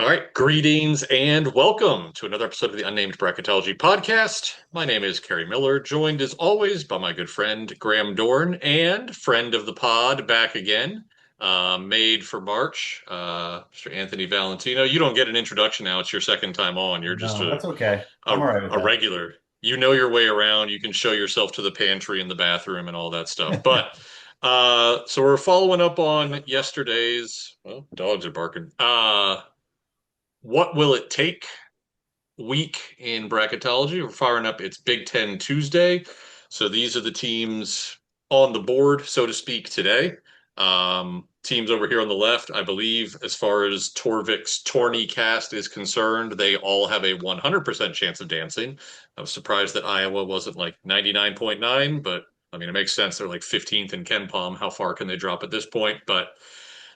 All right, greetings and welcome to another episode of the Unnamed Bracketology podcast. My name is Kerry Miller, joined as always by my good friend Graham Dorn and friend of the pod back again, made for March, Mr. Anthony Valentino. You don't get an introduction now; it's your second time on. You're just No, a that's okay. a, I'm all right with a regular. You know your way around. You can show yourself to the pantry and the bathroom and all that stuff. that. So we're following up on yesterday's. Well, dogs are barking. What will it take week in bracketology? We're firing up. It's Big Ten Tuesday. So these are the teams on the board, so to speak, today. Teams over here on the left, I believe, as far as Torvik's tourney cast is concerned, they all have a 100% chance of dancing. I was surprised that Iowa wasn't like 99.9, but I mean, it makes sense. They're like 15th in Ken Palm. How far can they drop at this point? But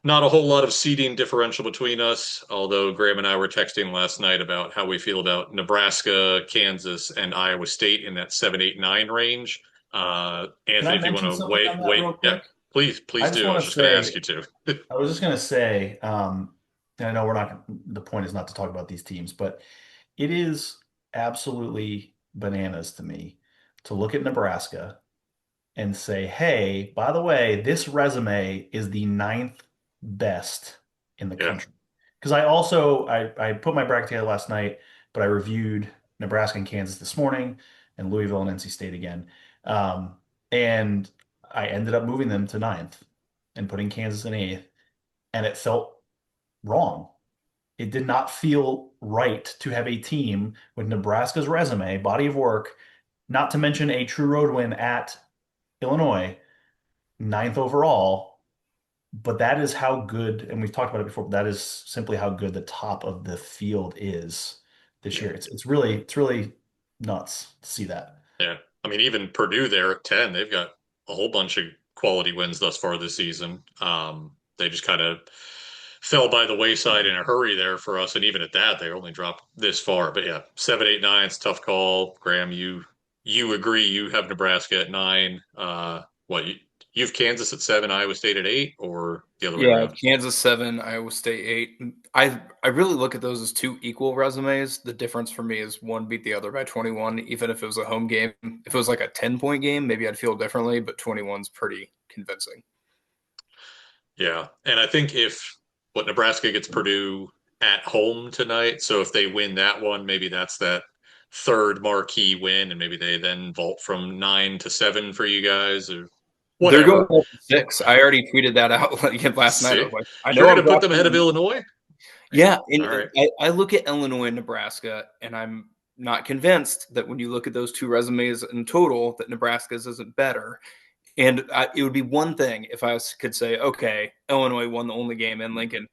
not a whole lot of seeding differential between us, although Graham and I were texting last night about how we feel about Nebraska, Kansas, and Iowa State in that 7, 8, 9 range. Can Anthony, I if you want mention to something on that real yeah, quick? please I just do. I want was to just going to ask say, you to. I was just going to say, and I know we're not, the point is not to talk about these teams, but it is absolutely bananas to me to look at Nebraska and say, hey, by the way, this resume is the ninth best in the Yeah, country. Because I put my bracket together last night, but I reviewed Nebraska and Kansas this morning and Louisville and NC State again. Um, and I ended up moving them to ninth and putting Kansas in eighth, and it felt wrong. It did not feel right to have a team with Nebraska's resume, body of work, not to mention a true road win at Illinois, ninth overall. But that is how good, and we've talked about it before, but that is simply how good the top of the field is this yeah, year. It's really nuts to see that. yeah. I mean, even Purdue there at 10, they've got a whole bunch of quality wins thus far this season. They just kind of fell by the wayside in a hurry there for us. And even at that, they only dropped this far. But yeah, 7, 8, 9, it's a tough call. Graham, you agree you have Nebraska at 9. You have Kansas at 7, Iowa State at 8, or the other way Yeah, around? Kansas 7, Iowa State 8. I really look at those as two equal resumes. The difference for me is one beat the other by 21, even if it was a home game. If it was like a 10-point game, maybe I'd feel differently, but 21's pretty convincing. Yeah. And I think if Nebraska gets Purdue at home tonight, so if they win that one, maybe that's that third marquee win, and maybe they then vault from 9 to 7 for you guys, or They're going whatever. up to 6. I already tweeted that out last night. I See, was like, I you're know going I'm to put them ahead of dropping. Illinois? Man, Yeah, and all right. I look at Illinois and Nebraska, and I'm not convinced that when you look at those two resumes in total, that Nebraska's isn't better. And it would be one thing if I could say, okay, Illinois won the only game in Lincoln.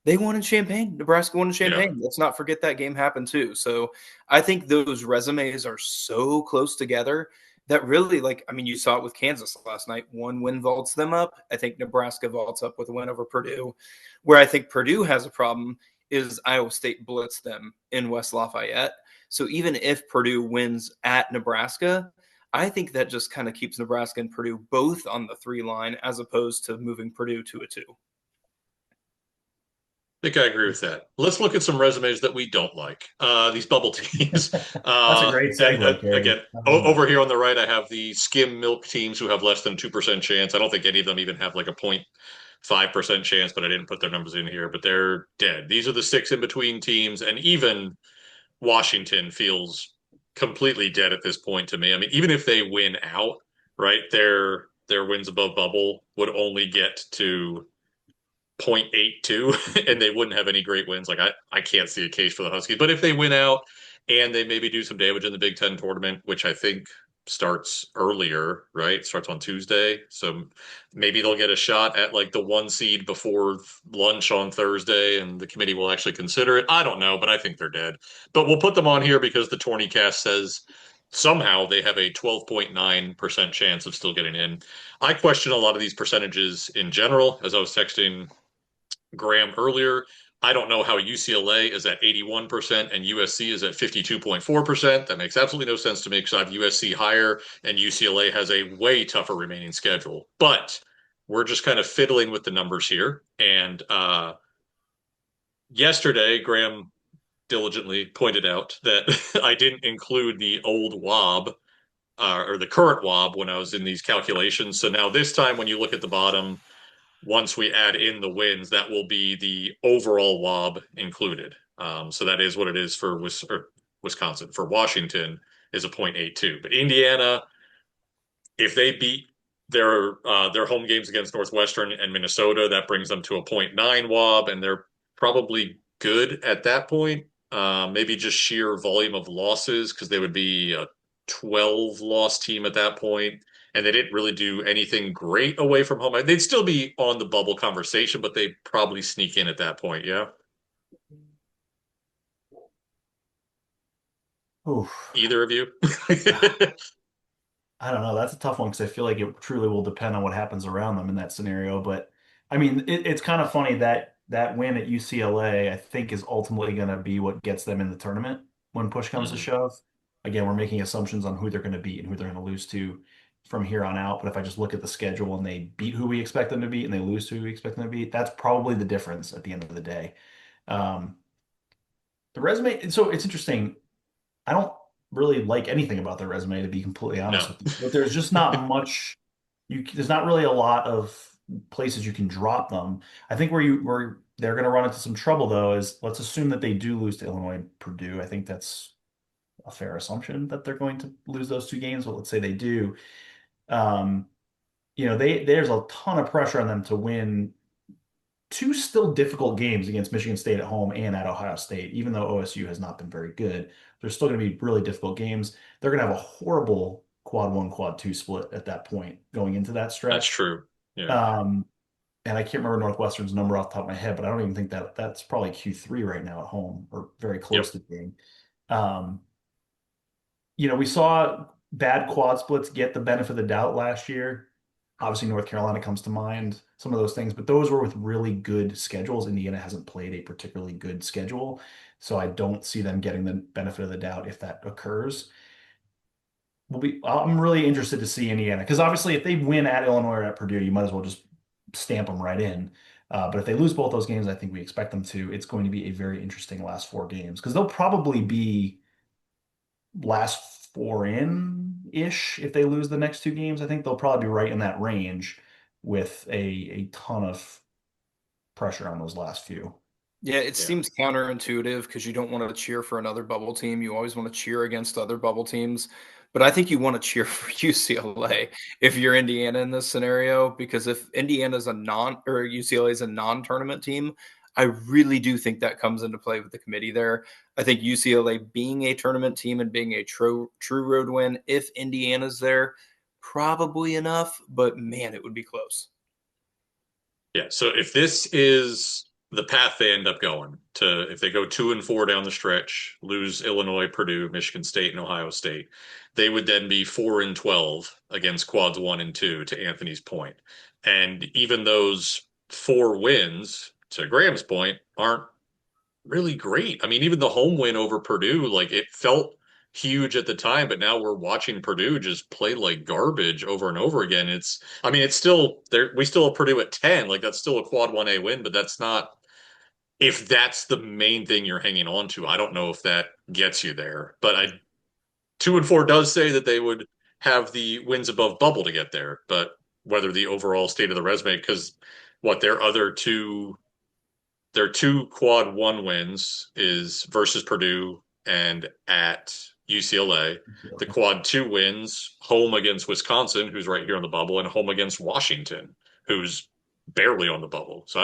They won in Champaign. Nebraska won in Yeah. Champaign. Let's not forget that game happened too. So I think those resumes are so close together that really, like, I mean, you saw it with Kansas last night. One win vaults them up. I think Nebraska vaults up with a win over Purdue. Where I think Purdue has a problem is Iowa State blitzed them in West Lafayette. So even if Purdue wins at Nebraska, I think that just kind of keeps Nebraska and Purdue both on the 3 line as opposed to moving Purdue to a 2. I think I agree with that. Let's look at some resumes that we don't like. These bubble teams. That's a great segue, Again, Carrie. I love it. over here on the right, I have the skim milk teams who have less than 2% chance. I don't think any of them even have like a 0.5% chance, but I didn't put their numbers in here. But they're dead. These are the six in between teams, and even Washington feels completely dead at this point to me. I mean, even if they win out, right, their wins above bubble would only get to 0.82 and they wouldn't have any great wins. Like I can't see a case for the Huskies. But if they win out and they maybe do some damage in the Big Ten tournament, which I think starts earlier, right? Starts on Tuesday. So maybe they'll get a shot at like the 1 seed before lunch on Thursday and the committee will actually consider it. I don't know, but I think they're dead. But we'll put them on here because the Tournicast says somehow they have a 12.9% chance of still getting in. I question a lot of these percentages in general. As I was texting Graham earlier. I don't know how UCLA is at 81% and USC is at 52.4%. That makes absolutely no sense to me because I have USC higher and UCLA has a way tougher remaining schedule. But we're just kind of fiddling with the numbers here. And yesterday, Graham diligently pointed out that I didn't include the old WOB or the current WOB when I was in these calculations. So now this time, when you look at the bottom, once we add in the wins, that will be the overall WOB included. So that is what it is for Wisconsin. For Washington is a 0.82. But Indiana, if they beat their home games against Northwestern and Minnesota, that brings them to a point 0.9 WOB, and they're probably good at that point. Maybe just sheer volume of losses because they would be a 12 loss team at that point, and they didn't really do anything great away from home. They'd still be on the bubble conversation, but they'd probably sneak in at that point. Yeah. Oof. Either of you? I don't know. That's a tough one because I feel like it truly will depend on what happens around them in that scenario. But I mean, it's kind of funny that that win at UCLA, I think, is ultimately going to be what gets them in the tournament when push comes to Mhm. shove. Again, we're making assumptions on who they're going to beat and who they're going to lose to from here on out. But if I just look at the schedule and they beat who we expect them to beat and they lose who we expect them to beat, that's probably the difference at the end of the day. Um, the resume, so it's interesting. I don't really like anything about their resume, to be completely honest No. with you. But there's just not much. There's not really a lot of places you can drop them. I think where they're going to run into some trouble though is let's assume that they do lose to Illinois and Purdue. I think that's a fair assumption that they're going to lose those two games. But let's say they do. Um, there's a ton of pressure on them to win two still difficult games against Michigan State at home and at Ohio State, even though OSU has not been very good. They're still going to be really difficult games. They're going to have a horrible quad one, quad two split at that point going into that That's stretch. true. Yeah. Um, and I can't remember Northwestern's number off the top of my head, but I don't even think that that's probably Q3 right now at home or very close Yep. to being. Um, we saw bad quad splits get the benefit of the doubt last year. Obviously, North Carolina comes to mind, some of those things, but those were with really good schedules. Indiana hasn't played a particularly good schedule, so I don't see them getting the benefit of the doubt if that occurs. I'm really interested to see Indiana because obviously, if they win at Illinois or at Purdue, you might as well just stamp them right in. But if they lose both those games, I think we expect them to. It's going to be a very interesting last four games because they'll probably be last four in ish if they lose the next two games. I think they'll probably be right in that range with a ton of pressure on those last few. Yeah, it Yeah. seems counterintuitive because you don't want to cheer for another bubble team. You always want to cheer against other bubble teams. But I think you want to cheer for UCLA if you're Indiana in this scenario, because if Indiana's a non or UCLA is a non-tournament team, I really do think that comes into play with the committee there. I think UCLA being a tournament team and being a true road win, if Indiana's there, probably enough, but man, it would be close. Yeah. So if this is the path they end up going to, if they go 2-4 down the stretch, lose Illinois, Purdue, Michigan State, and Ohio State, they would then be 4-12 against quads 1 and 2, to Anthony's point. And even those four wins, to Graham's point, aren't really great. I mean, even the home win over Purdue, like it felt huge at the time, but now we're watching Purdue just play like garbage over and over again. I mean, it's still there. We still have Purdue at 10. Like that's still a quad 1A win, but that's not, if that's the main thing you're hanging on to, I don't know if that gets you there. But 2-4 does say that they would have the wins above bubble to get there, but whether the overall state of the resume, because what their two quad one wins is versus Purdue and at UCLA. The quad two wins home against Wisconsin, who's right here on the bubble, and home against Washington, who's barely on the bubble. So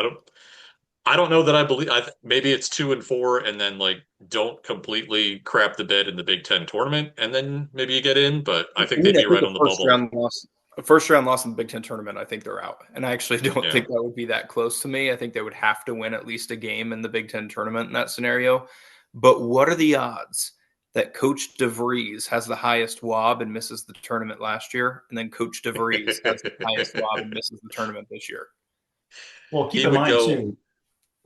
I don't know that I believe. Maybe it's 2-4, and then like don't completely crap the bed in the Big Ten tournament, and then maybe you get in. But I I think they'd mean, I be think right on the bubble. a first round loss in the Big Ten tournament, I think they're out. And I actually don't Yeah. think that would be that close to me. I think they would have to win at least a game in the Big Ten tournament in that scenario. But what are the odds that Coach DeVries has the highest WOB and misses the tournament last year, and then Coach DeVries has the highest WOB and misses the tournament this year? Well, keep He in would mind go. too.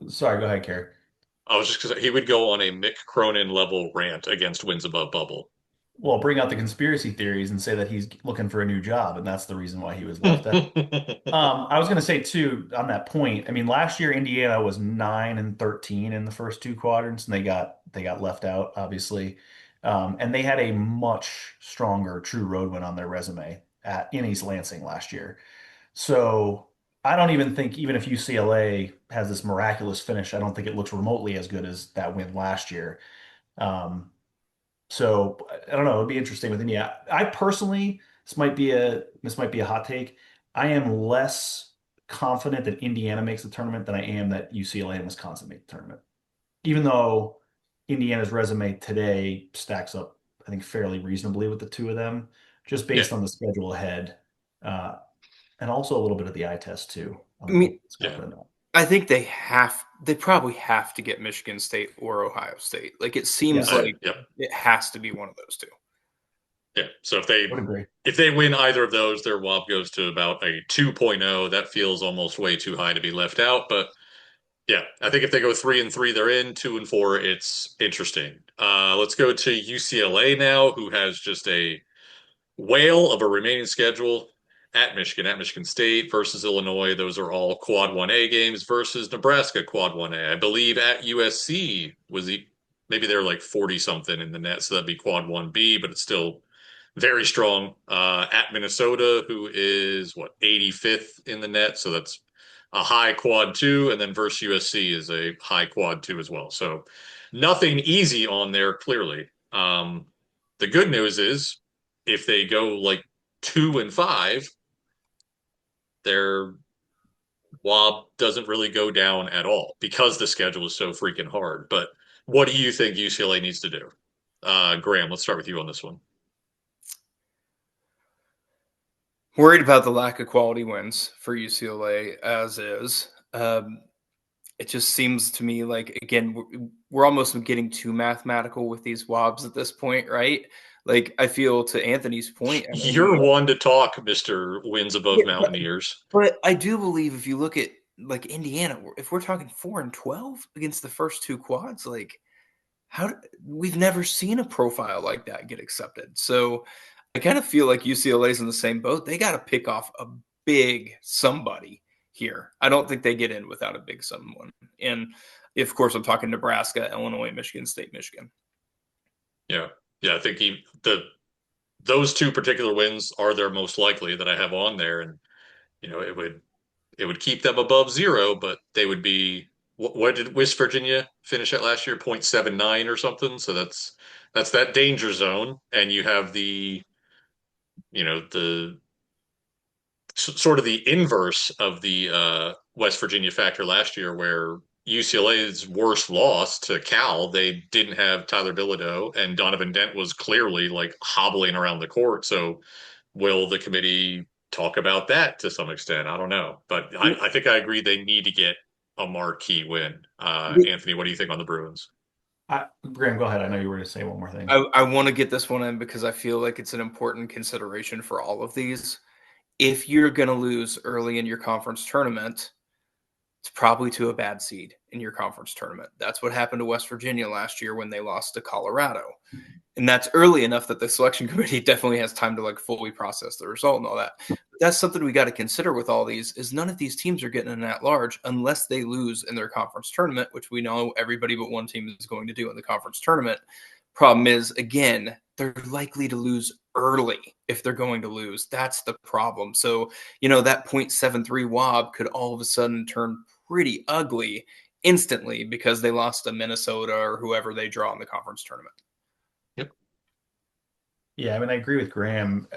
Sorry, go ahead, Kerry. I was just gonna say he would go on a Mick Cronin level rant against wins above bubble. Well, bring out the conspiracy theories and say that he's looking for a new job, and that's the reason why he was left out. I was going to say too on that point. I mean, last year Indiana was 9-13 in the first two quadrants, and they got left out, obviously. And they had a much stronger true road win on their resume in East Lansing last year. So I don't even think, even if UCLA has this miraculous finish, I don't think it looks remotely as good as that win last year. Um, so I don't know. It'd be interesting with India. I personally, this might be a hot take. I am less confident that Indiana makes the tournament than I am that UCLA and Wisconsin make the tournament. Even though Indiana's resume today stacks up, I think, fairly reasonably with the two of them, just Yeah, based on the schedule ahead, uh, and also a little bit of the eye test too. I I'm mean, just yeah, put it out. I think they probably have to get Michigan State or Ohio State. Like it seems Yes, like yep, it has to be one of those two. yeah. So would agree. if they win either of those, their WOP goes to about a 2.0. That feels almost way too high to be left out, but yeah, I think if they go 3-3, they're in. 2-4, it's interesting. Let's go to UCLA now, who has just a whale of a remaining schedule at Michigan State versus Illinois. Those are all Quad 1A games versus Nebraska Quad 1A. I believe at USC maybe they're like 40 something in the net, so that'd be Quad 1B, but it's still very strong. At Minnesota, who is what 85th in the net, so that's a high Quad 2, and then versus USC is a high Quad 2 as well. So nothing easy on there, clearly. The good news is if they go like 2-5, their WOB doesn't really go down at all because the schedule is so freaking hard. But what do you think UCLA needs to do? Graham, let's start with you on this one. Worried about the lack of quality wins for UCLA as is. It just seems to me like again we're almost getting too mathematical with these WOBs at this point, right? Like I feel to Anthony's point, I mean, You're one to talk, Mr. Wins Above yeah, Mountaineers. but I do believe if you look at like Indiana, if we're talking 4-12 against the first two quads, like we've never seen a profile like that get accepted. So I kind of feel like UCLA's in the same boat. They got to pick off a big somebody here. I don't think they get in without a big someone. And of course, I'm talking Nebraska, Illinois, Michigan State, Michigan. Yeah. Yeah, I think those two particular wins are their most likely that I have on there. And, it would keep them above zero, but they would be what did West Virginia finish at last year? 0.79 or something. So that's that danger zone. And you have the sort of the inverse of the West Virginia factor last year, where UCLA's worst loss to Cal, they didn't have Tyler Bilodeau, and Donovan Dent was clearly like hobbling around the court. So, will the committee talk about that to some extent? I don't know, but I think I agree they need to get a marquee win. Anthony, what do you think on the Bruins? Graham, go ahead. I know you were going to say one more thing. I want to get this one in because I feel like it's an important consideration for all of these. If you're going to lose early in your conference tournament, it's probably to a bad seed in your conference tournament. That's what happened to West Virginia last year when they lost to Colorado. And that's early enough that the selection committee definitely has time to like fully process the result and all that. But that's something we got to consider with all these is none of these teams are getting in at large unless they lose in their conference tournament, which we know everybody but one team is going to do in the conference tournament. Problem is, again, they're likely to lose early if they're going to lose. That's the problem. So, that 0.73 WOB could all of a sudden turn pretty ugly instantly because they lost to Minnesota or whoever they draw in the conference tournament. Yep. Yeah, I mean, I agree with Graham.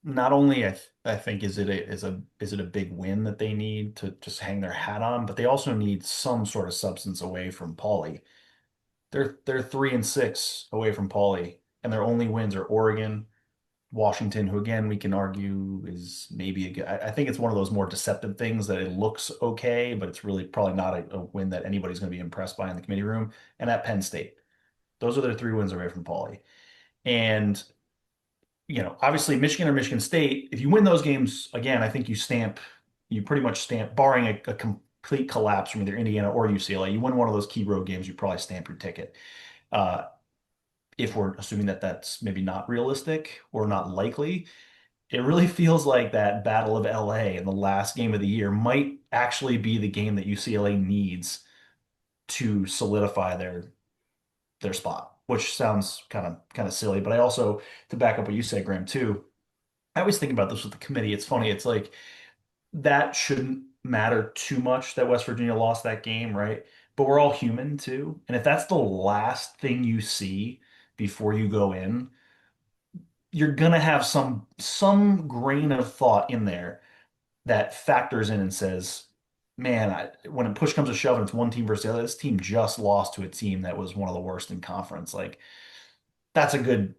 Not only I think is it a big win that they need to just hang their hat on, but they also need some sort of substance away from Pauley. They're 3-6 away from Pauley, and their only wins are Oregon, Washington, who again we can argue is maybe a good. I think it's one of those more deceptive things that it looks okay, but it's really probably not a win that anybody's going to be impressed by in the committee room. And at Penn State, those are their three wins away from Pauley. And obviously Michigan or Michigan State, if you win those games, again, I think you pretty much stamp, barring a complete collapse from either Indiana or UCLA, you win one of those key road games, you probably stamp your ticket. Uh, if we're assuming that that's maybe not realistic or not likely, it really feels like that Battle of LA in the last game of the year might actually be the game that UCLA needs to solidify their spot, which sounds kind of silly. But I also, to back up what you said, Graham, too, I always think about this with the committee. It's funny. It's like that shouldn't matter too much that West Virginia lost that game, right? But we're all human too. And if that's the last thing you see before you go in, you're gonna have some grain of thought in there that factors in and says, man, when a push comes to shove and it's one team versus the other, this team just lost to a team that was one of the worst in conference. Like that's a good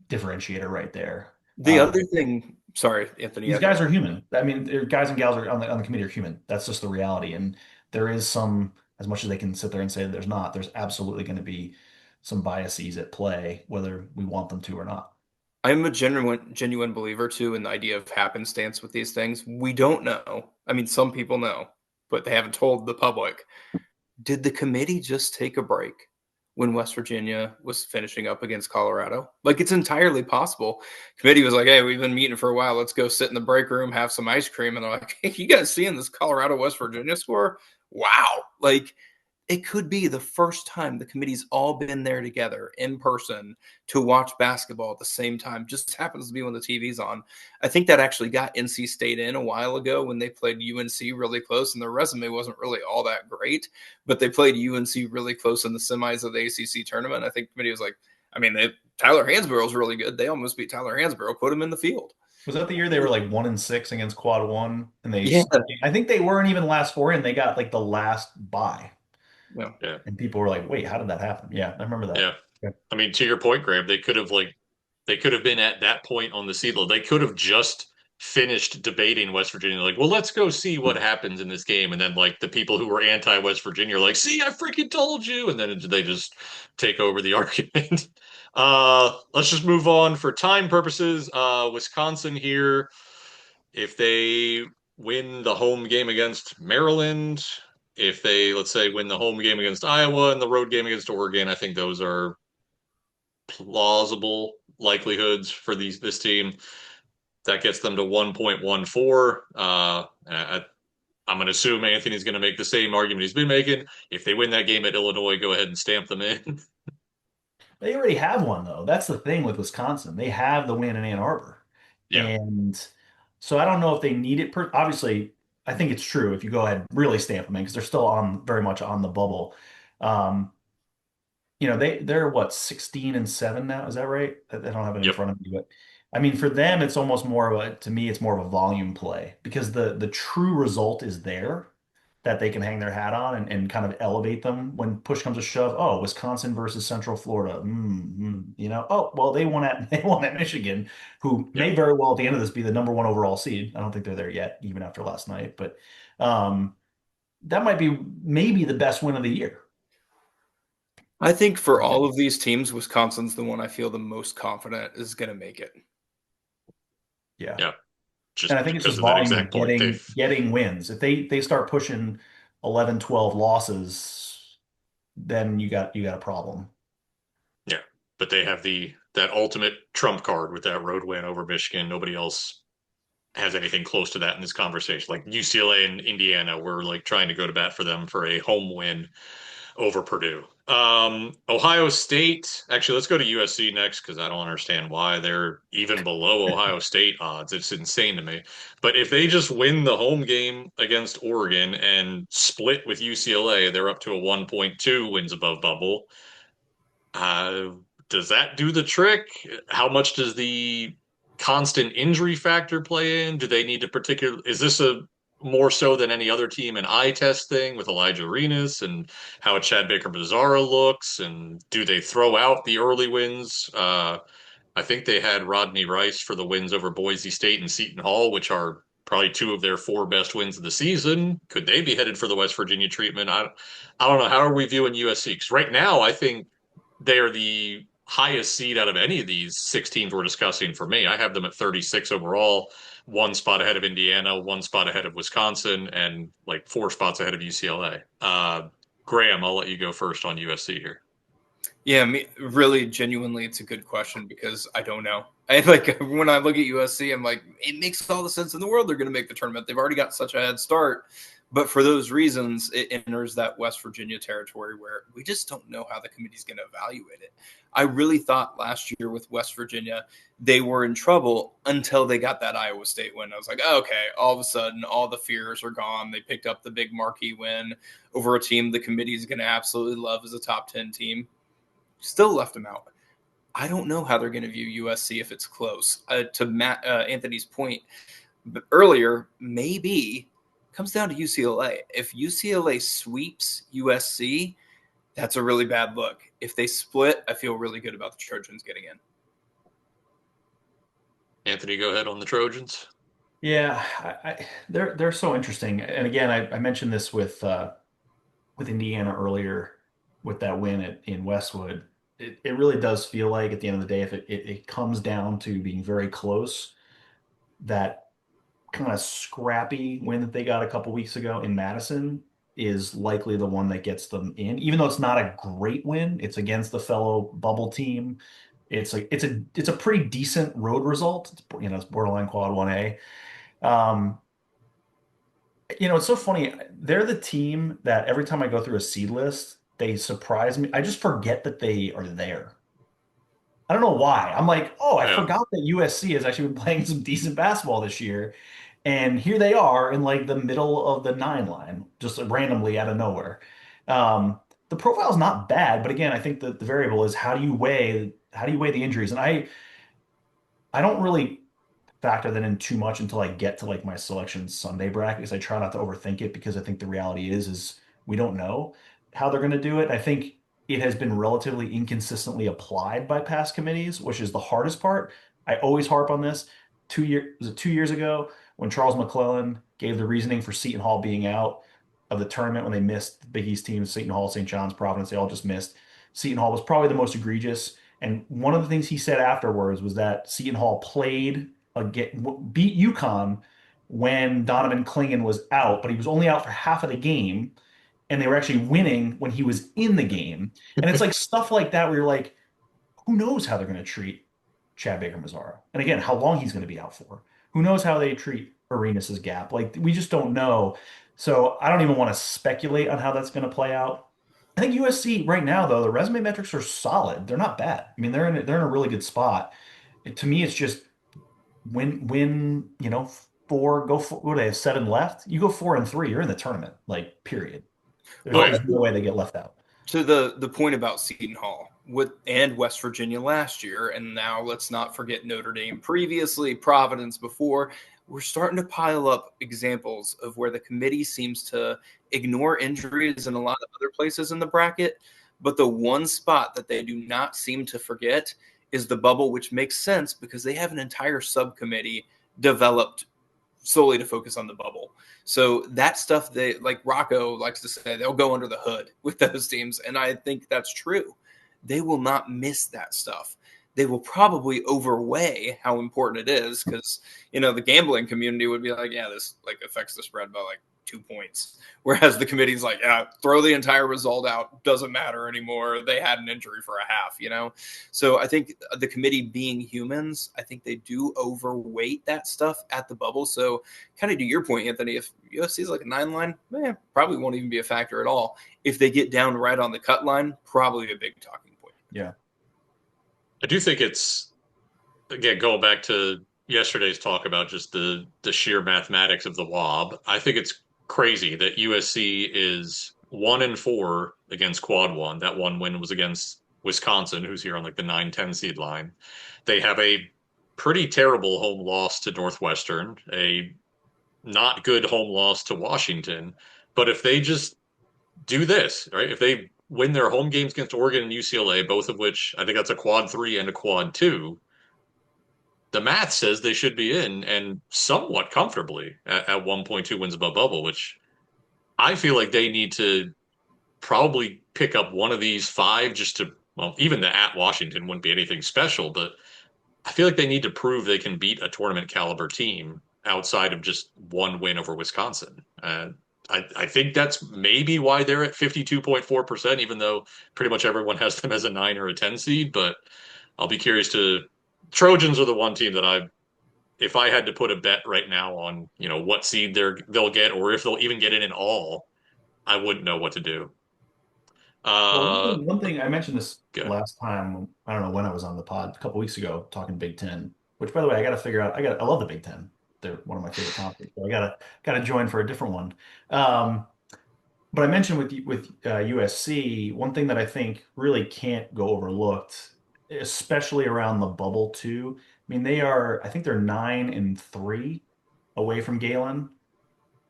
differentiator right there. The other thing, sorry, Anthony, These guys are human. I mean, guys and gals are on the committee are human. That's just the reality. And there is some, as much as they can sit there and say that there's not, there's absolutely going to be some biases at play, whether we want them to or not. I'm a genuine believer too in the idea of happenstance with these things. We don't know. I mean, some people know, but they haven't told the public. Did the committee just take a break when West Virginia was finishing up against Colorado? Like it's entirely possible. Committee was like, "Hey, we've been meeting for a while. Let's go sit in the break room, have some ice cream." And they're like, "Hey, you guys seeing this Colorado West Virginia score? Wow!" Like it could be the first time the committee's all been there together in person to watch basketball at the same time. Just happens to be when the TV's on. I think that actually got NC State in a while ago when they played UNC really close, and their resume wasn't really all that great, but they played UNC really close in the semis of the ACC tournament. I think the committee was like, I mean, Tyler Hansborough's really good. They almost beat Tyler Hansborough, put him in the field. Was that the year they were like 1-6 against Quad One, and Yeah, I think they weren't even last four, and they got like the last bye, yeah. Yeah. and people were like, "Wait, how did that happen?" Yeah, I remember that. Yeah. Okay. I mean, to your point, Graham, they could have been at that point on the seed load. They could have just finished debating West Virginia, like, well, let's go see what happens in this game. And then like the people who were anti West Virginia are like, see, I freaking told you. And then they just take over the argument. Let's just move on for time purposes. Wisconsin here, if they win the home game against Maryland, if they, let's say, win the home game against Iowa and the road game against Oregon, I think those are plausible likelihoods for this team. That gets them to 1.14. I'm going to assume Anthony's going to make the same argument he's been making. If they win that game at Illinois, go ahead and stamp them in. They already have one though. That's the thing with Wisconsin. They have the win in Ann Arbor. Yeah. And so I don't know if they need it. Obviously, I think it's true if you go ahead and really stamp them in because they're still on very much on the bubble. Um, they're what 16-7 now. Is that right? I don't have it in Yep. front of me, but I mean for them it's almost more of a to me it's more of a volume play because the true result is there that they can hang their hat on and kind of elevate them when push comes to shove. Oh, Wisconsin versus Central Florida. Oh, well, they won at they won at Michigan, who Yep. may very well at the end of this be the number one overall seed. I don't think they're there yet, even after last night, but um, that might be maybe the best win of the year. I think for all of these teams, Wisconsin's the one I feel the most confident is going to make it. Yeah. Yeah. And Just I think it's because just of that volume of exact point. getting wins. If they start pushing 11, 12 losses, then you got a problem. Yeah. But they have that ultimate trump card with that road win over Michigan. Nobody else has anything close to that in this conversation. Like UCLA and Indiana, we're like trying to go to bat for them for a home win over Purdue. Ohio State. Actually, let's go to USC next because I don't understand why they're even below Ohio State odds. It's insane to me. But if they just win the home game against Oregon and split with UCLA, they're up to a 1.2 wins above bubble. Uh, does that do the trick? How much does the constant injury factor play in? Do they need to is this a more so than any other team an eye test thing with Elijah Arenas and how Chad Baker Bizarro looks? And do they throw out the early wins? I think they had Rodney Rice for the wins over Boise State and Seton Hall, which are probably two of their four best wins of the season. Could they be headed for the West Virginia treatment? I don't know. How are we viewing USC? Because right now, I think they are the highest seed out of any of these six teams we're discussing for me. I have them at 36 overall, one spot ahead of Indiana, one spot ahead of Wisconsin, and like four spots ahead of UCLA. Graham, I'll let you go first on USC here. Yeah, really, genuinely, it's a good question because I don't know. I like when I look at USC, I'm like, it makes all the sense in the world. They're going to make the tournament. They've already got such a head start, but for those reasons, it enters that West Virginia territory where we just don't know how the committee's going to evaluate it. I really thought last year with West Virginia they were in trouble until they got that Iowa State win. I was like, oh, okay, all of a sudden, all the fears are gone. They picked up the big marquee win over a team the committee is going to absolutely love as a top 10 team. Still left them out. I don't know how they're going to view USC if it's close. To Anthony's point earlier, maybe comes down to UCLA. If UCLA sweeps USC, that's a really bad look. If they split, I feel really good about the Trojans getting in. Anthony, go ahead on the Trojans. Yeah, they're so interesting. And again, I mentioned this with Indiana earlier with that win in Westwood. It really does feel like at the end of the day, if it comes down to being very close, that kind of scrappy win that they got a couple weeks ago in Madison is likely the one that gets them in. Even though it's not a great win, it's against the fellow bubble team. It's a pretty decent road result. It's borderline quad 1A. Um, it's so funny. They're the team that every time I go through a seed list, they surprise me. I just forget that they are there. I don't know why. I'm like, oh, I Yeah. forgot that USC has actually been playing some decent basketball this year. And here they are in like the middle of the nine line, just randomly out of nowhere. The profile is not bad, but again, I think that the variable is how do you weigh the injuries? And I don't really factor that in too much until I get to like my selection Sunday bracket because I try not to overthink it because I think the reality is we don't know how they're going to do it. I think it has been relatively inconsistently applied by past committees, which is the hardest part. I always harp on this. 2 years was it 2 years ago when Charles McClellan gave the reasoning for Seton Hall being out of the tournament when they missed the Big East teams, Seton Hall, St. John's, Providence, they all just missed. Seton Hall was probably the most egregious. And one of the things he said afterwards was that Seton Hall beat UConn when Donovan Clingan was out, but he was only out for half of the game, and they were actually winning when he was in the game. And it's like stuff like that where you're like, who knows how they're going to treat Chad Baker Mazzaro? And again, how long he's going to be out for? Who knows how they treat Arenas' gap? Like we just don't know. So I don't even want to speculate on how that's going to play out. I think USC right now, though, the resume metrics are solid. They're not bad. I mean, they're in a really good spot. To me, it's just win, four, go for what they have 7 left. You go 4-3, you're in the tournament, like period. There's, Oh, Well, yeah. there's no way they get left out. to the point about Seton Hall and West Virginia last year, and now let's not forget Notre Dame previously, Providence before. We're starting to pile up examples of where the committee seems to ignore injuries in a lot of other places in the bracket, but the one spot that they do not seem to forget is the bubble, which makes sense because they have an entire subcommittee developed solely to focus on the bubble. So that stuff, they like Rocco likes to say, they'll go under the hood with those teams, and I think that's true. They will not miss that stuff. They will probably overweigh how important it is because the gambling community would be like, yeah, this like affects the spread by like 2 points, whereas the committee's like, yeah, throw the entire result out, doesn't matter anymore. They had an injury for a half. So I think the committee being humans, I think they do overweight that stuff at the bubble. So kind of to your point, Anthony, if UFC is like a 9 line, probably won't even be a factor at all. If they get down right on the cut line, probably a big talking point. Yeah. I do think it's, again, going back to yesterday's talk about just the sheer mathematics of the wob. I think it's crazy that USC is 1-4 against quad one. That one win was against Wisconsin, who's here on like the 9-10 seed line. They have a pretty terrible home loss to Northwestern, a not good home loss to Washington. But if they just do this, right? If they win their home games against Oregon and UCLA, both of which I think that's a quad 3 and a quad 2, the math says they should be in and somewhat comfortably at 1.2 wins above bubble, which I feel like they need to probably pick up one of these five just to, well, even the at Washington wouldn't be anything special, but I feel like they need to prove they can beat a tournament caliber team outside of just one win over Wisconsin. I think that's maybe why they're at 52.4%, even though pretty much everyone has them as a 9 or a 10 seed. But I'll be curious to. Trojans are the one team that if I had to put a bet right now on, what seed they'll get or if they'll even get in at all, I wouldn't know what to do. Well, one Uh, thing, one thing I mentioned this Good. last time. I don't know when I was on the pod a couple weeks ago talking Big Ten. Which, by the way, I got to figure out. I love the Big Ten. They're one of my favorite conferences. So I gotta join for a different one. Um, but I mentioned with USC, one thing that I think really can't go overlooked, especially around the bubble too. I mean, I think they're 9-3 away from Galen.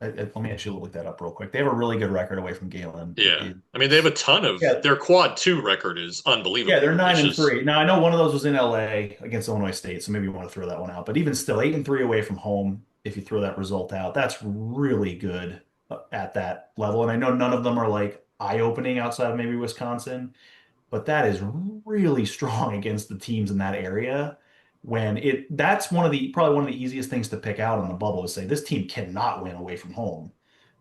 Let me actually look that up real quick. They have a really good record away from Galen. It Yeah. I mean, they have is, a ton of yeah, their quad two record is yeah, they're unbelievable. nine It's and just, three. Now I know one of those was in LA against Illinois State, so maybe you want to throw that one out. But even still, 8-3 away from home, if you throw that result out, that's really good at that level. And I know none of them are like eye-opening outside of maybe Wisconsin, but that is really strong against the teams in that area. That's probably one of the easiest things to pick out on the bubble is say this team cannot win away from home,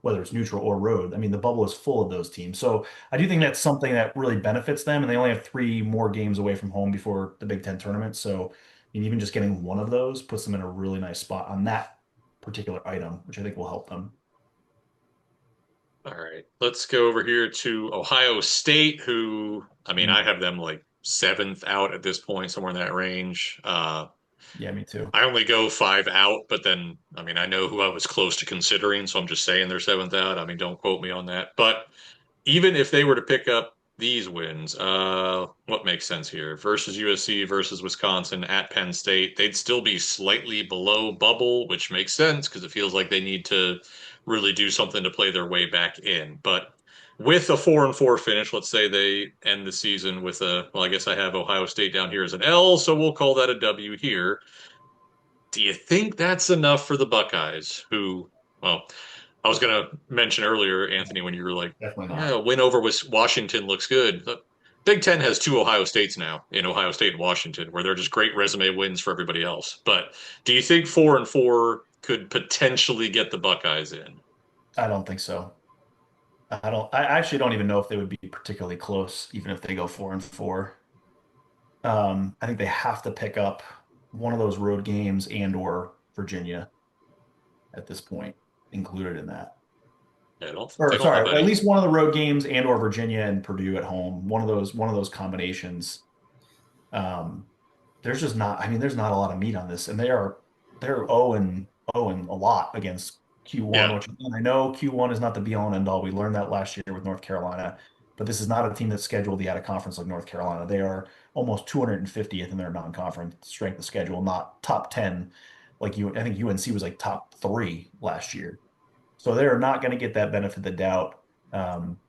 whether it's neutral or road. I mean, the bubble is full of those teams. So I do think yeah. that's something that really benefits them. And they only have three more games away from home before the Big Ten tournament. So I mean, even just getting one of those puts them in a really nice spot on that particular item, which I think will help them. All right. Let's go over here to Ohio State, who, I mean, I Mm. have them like seventh out at this point, somewhere in that range. Yeah, me too. I only go five out, but then, I mean, I know who I was close to considering, so I'm just saying they're seventh out. I mean, don't quote me on that. But even if they were to pick up these wins, what makes sense here? Versus USC versus Wisconsin at Penn State, they'd still be slightly below bubble, which makes sense because it feels like they need to really do something to play their way back in. But with a 4-4 finish, let's say they end the season with well, I guess I have Ohio State down here as an L, so we'll call that a W here. Do you think that's enough for the Buckeyes, who, well, I was going to mention earlier, Anthony, when you were like, Definitely yeah, not. a win over Washington looks good. The Big Ten has two Ohio States now in Ohio State and Washington, where they're just great resume wins for everybody else. But do you think 4-4 could potentially get the Buckeyes in? I don't think so. I actually don't even know if they would be particularly close, even if they go 4-4. I think they have to pick up one of those road games and or Virginia at this point included in that. Yeah, Or they don't have sorry, at any. least one of the road games and or Virginia and Purdue at home. One of those combinations. Um, there's just not, I mean, there's not a lot of meat on this, and they're 0 and a lot against Q1, Yeah, which and I know Q1 is not the be all and end all. We learned that last year with North Carolina, but this is not a team that's scheduled the out of conference like North Carolina. They are almost 250th in their non-conference strength of schedule, not top 10 like you. I think UNC was like top three last year, so they're not going to get that benefit of the doubt. Um,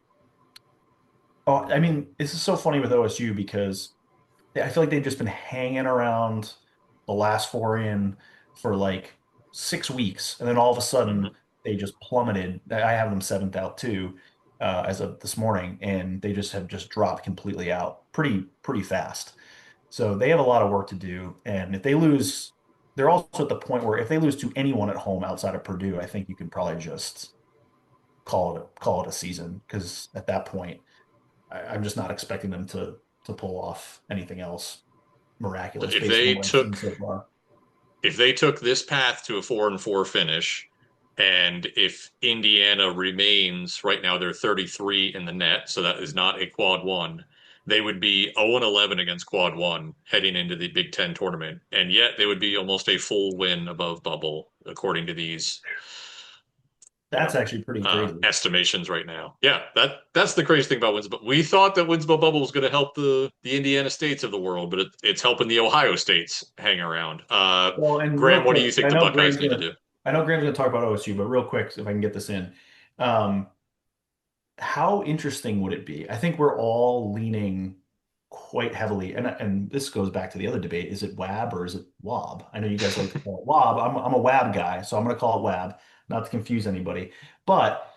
oh, I mean, this is so funny with OSU because I feel like they've just been hanging around the last four in for like 6 weeks, and then all of a sudden hmm they just plummeted. I have them seventh out too, as of this morning, and they just have just dropped completely out pretty fast. So they have a lot of work to do, and if they lose, they're also at the point where if they lose to anyone at home outside of Purdue, I think you can probably just call it a season because at that point, I'm just not expecting them to pull off anything else miraculous If based on they what I've seen took so far. if they took this path to a 4-4 finish, and if Indiana remains right now, they're 33 in the net, so that is not a quad one. They would be 0-11 against quad one heading into the Big Ten tournament, and yet they would be almost a full win above bubble according to these, That's actually pretty crazy. estimations right now. Yeah, that's the crazy thing about wins. But we thought that wins above bubble was going to help the Indiana states of the world, but it's helping the Ohio states hang around. Well, and real Graham, what do quick, you think the Buckeyes need to do? I know Graham's gonna talk about OSU, but real quick, if I can get this in, um, how interesting would it be? I think we're all leaning quite heavily, and this goes back to the other debate: is it WAB or is it WAB? I know you guys like to call it WAB. I'm a WAB guy, so I'm going to call it WAB, not to confuse anybody. But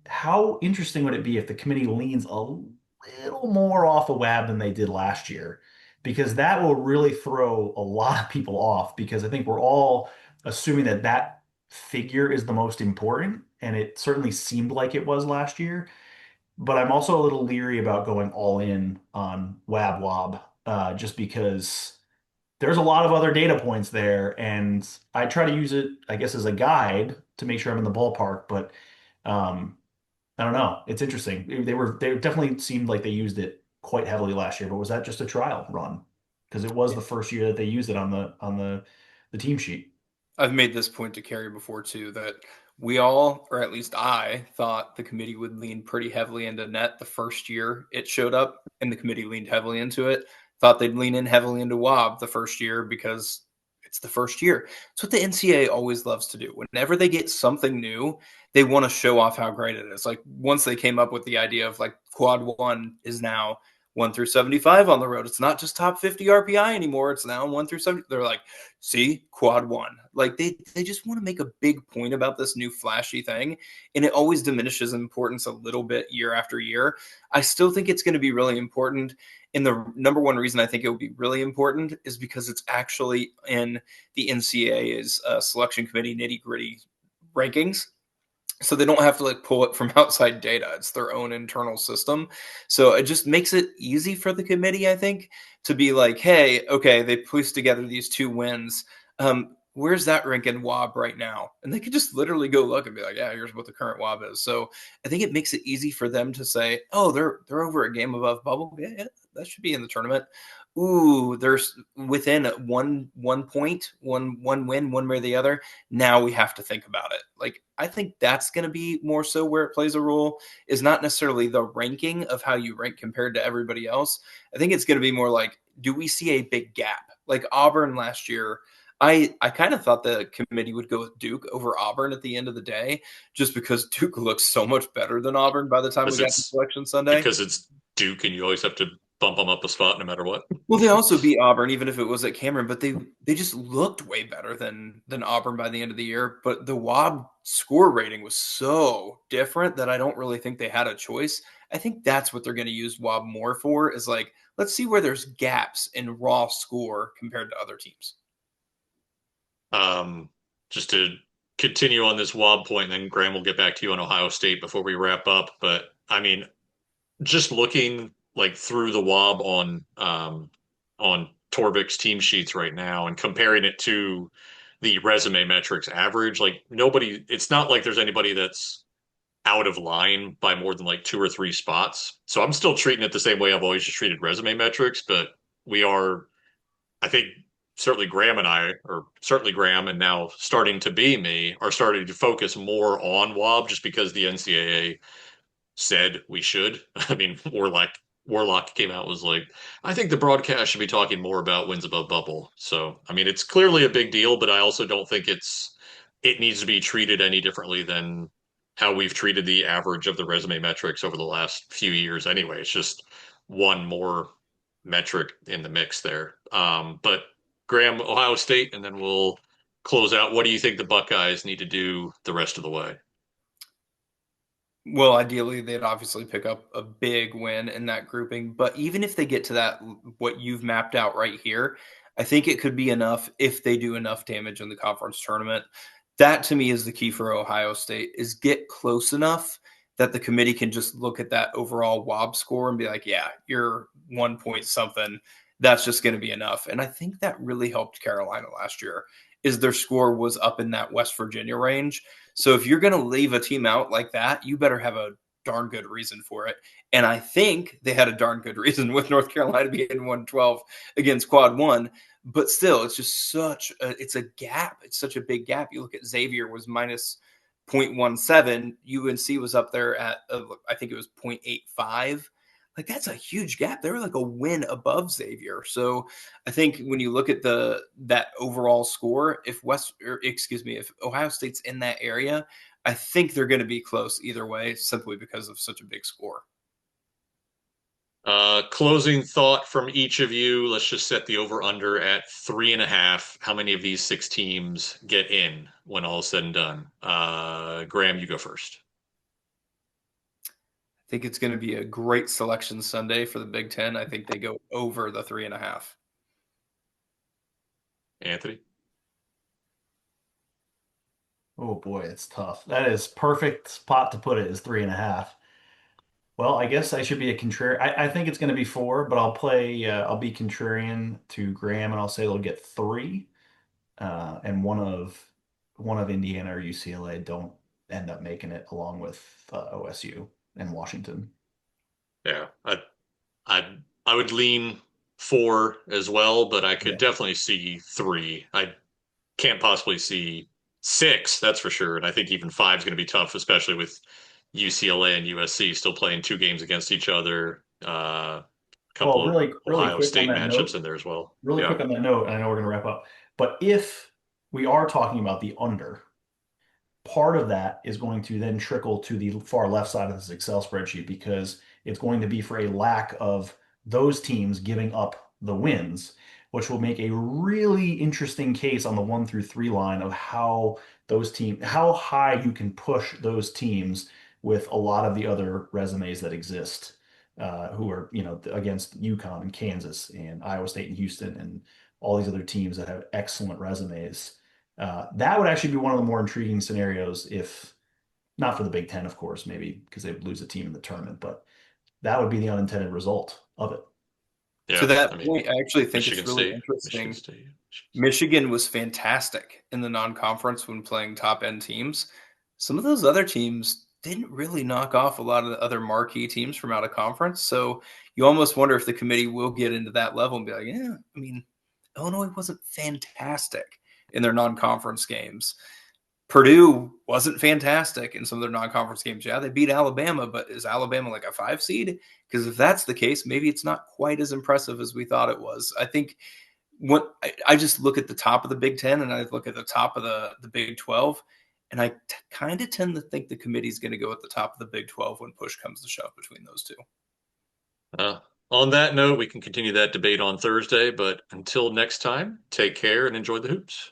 how interesting would it be if the committee leans a little more off of WAB than they did last year? Because that will really throw a lot of people off. Because I think we're all assuming that figure is the most important, and it certainly seemed like it was last year. But I'm also a little leery about going all in on WAB WOB, just because there's a lot of other data points there, and I try to use it, I guess, as a guide to make sure I'm in the ballpark. But um, I don't know. It's interesting. They definitely seemed like they used it quite heavily last year, but was that just a trial run? Because it was the first year that they used it on the team sheet. I've made this point to Carrie before too, that we all, or at least I, thought the committee would lean pretty heavily into net the first year it showed up, and the committee leaned heavily into it. Thought they'd lean in heavily into WOB the first year because it's the first year. It's what the NCAA always loves to do. Whenever they get something new, they want to show off how great it is. Like once they came up with the idea of like quad one is now 1 through 75 on the road. It's not just top 50 RPI anymore. It's now 1 through 70. They're like, see, quad one. Like they just want to make a big point about this new flashy thing, and it always diminishes in importance a little bit year after year. I still think it's going to be really important, and the number one reason I think it will be really important is because it's actually in the NCAA's selection committee nitty gritty rankings, so they don't have to like pull it from outside data. It's their own internal system. So it just makes it easy for the committee, I think, to be like, hey, okay, they pieced together these 2 wins. Where's that rank in WAB right now? And they could just literally go look and be like, yeah, here's what the current WAB is. So I think it makes it easy for them to say, oh, they're over a game above bubble. Yeah, that should be in the tournament. Ooh, there's within one point, one win, one way or the other. Now we have to think about it. Like I think that's going to be more so where it plays a role, is not necessarily the ranking of how you rank compared to everybody else. I think it's going to be more like, do we see a big gap? Like Auburn last year, I kind of thought the committee would go with Duke over Auburn at the end of the day, just because Duke looks so much better than Auburn by the time we Because got to it's Selection Sunday. because it's Duke, and you always have to bump them up a spot no matter what. Well, they also beat Auburn, even if it was at Cameron, but they just looked way better than Auburn by the end of the year. But the WAB score rating was so different that I don't really think they had a choice. I think that's what they're going to use WAB more for, is like, let's see where there's gaps in raw score compared to other teams. Just to continue on this WAB point, and then Graham will get back to you on Ohio State before we wrap up. But I mean, just looking like through the WAB on Torvik's team sheets right now and comparing it to the resume metrics average, like nobody, it's not like there's anybody that's out of line by more than like 2 or 3 spots. So I'm still treating it the same way I've always just treated resume metrics, but we are, I think certainly Graham and I, or certainly Graham and now starting to be me, are starting to focus more on WAB just because the NCAA said we should. I mean, Warlock came out was like, I think the broadcast should be talking more about wins above bubble. So I mean, it's clearly a big deal, but I also don't think it needs to be treated any differently than how we've treated the average of the resume metrics over the last few years. Anyway, it's just one more metric in the mix there. But Graham, Ohio State, and then we'll close out. What do you think the Buckeyes need to do the rest of the way? Well, ideally, they'd obviously pick up a big win in that grouping. But even if they get to that, what you've mapped out right here, I think it could be enough if they do enough damage in the conference tournament. That to me is the key for Ohio State, is get close enough that the committee can just look at that overall WOB score and be like, yeah, you're 1 point something. That's just going to be enough. And I think that really helped Carolina last year, is their score was up in that West Virginia range. So if you're going to leave a team out like that, you better have a darn good reason for it. And I think they had a darn good reason with North Carolina being 112 against quad one. But still, it's just it's a gap. It's such a big gap. You look at Xavier was minus 0.17. UNC was up there at, I think it was 0.85. Like that's a huge gap. They were like a win above Xavier. So I think when you look at that overall score, if Ohio State's in that area, I think they're going to be close either way, simply because of such a big score. Closing thought from each of you. Let's just set the over under at 3.5. How many of these 6 teams get in when all is said and done? Graham, you go first. I think it's going to be a great selection Sunday for the Big Ten. I think they go over the 3.5. Anthony? Oh boy, it's tough. That is perfect spot to put it is 3.5. Well, I guess I should be a contrarian. I think it's going to be 4, but I'll be contrarian to Graham, and I'll say they'll get 3. And one of Indiana or UCLA don't end up making it, along with OSU and Washington. Yeah, I I would lean 4 as well, but I could Yeah. definitely see 3. I can't possibly see 6, that's for sure. And I think even 5 is going to be tough, especially with UCLA and USC still playing 2 games against each other. A Well, couple of really Ohio quick on State that matchups note, in there as well. really Yeah. quick on that note, and I know we're going to wrap up, but if we are talking about the under, part of that is going to then trickle to the far left side of this Excel spreadsheet because it's going to be for a lack of those teams giving up the wins, which will make a really interesting case on the 1 through 3 line of how high you can push those teams with a lot of the other resumes that exist, who are, against UConn and Kansas and Iowa State and Houston and all these other teams that have excellent resumes. That would actually be one of the more intriguing scenarios, if not for the Big Ten, of course, maybe because they would lose a team in the tournament, but that would be the unintended result of it. To Yeah. I that mean, point, I actually think it's Michigan really State, Michigan interesting. State. Michigan was fantastic in the non-conference when playing top-end teams. Some of those other teams didn't really knock off a lot of the other marquee teams from out of conference. So you almost wonder if the committee will get into that level and be like, yeah, I mean, Illinois wasn't fantastic in their non-conference games. Purdue wasn't fantastic in some of their non-conference games. Yeah, they beat Alabama, but is Alabama like a 5 seed? Because if that's the case, maybe it's not quite as impressive as we thought it was. I think what I just look at the top of the Big Ten and I look at the top of the Big 12, and I kind of tend to think the committee's going to go at the top of the Big 12 when push comes to shove between those two. Uh, on that note, we can continue that debate on Thursday, but until next time, take care and enjoy the hoops.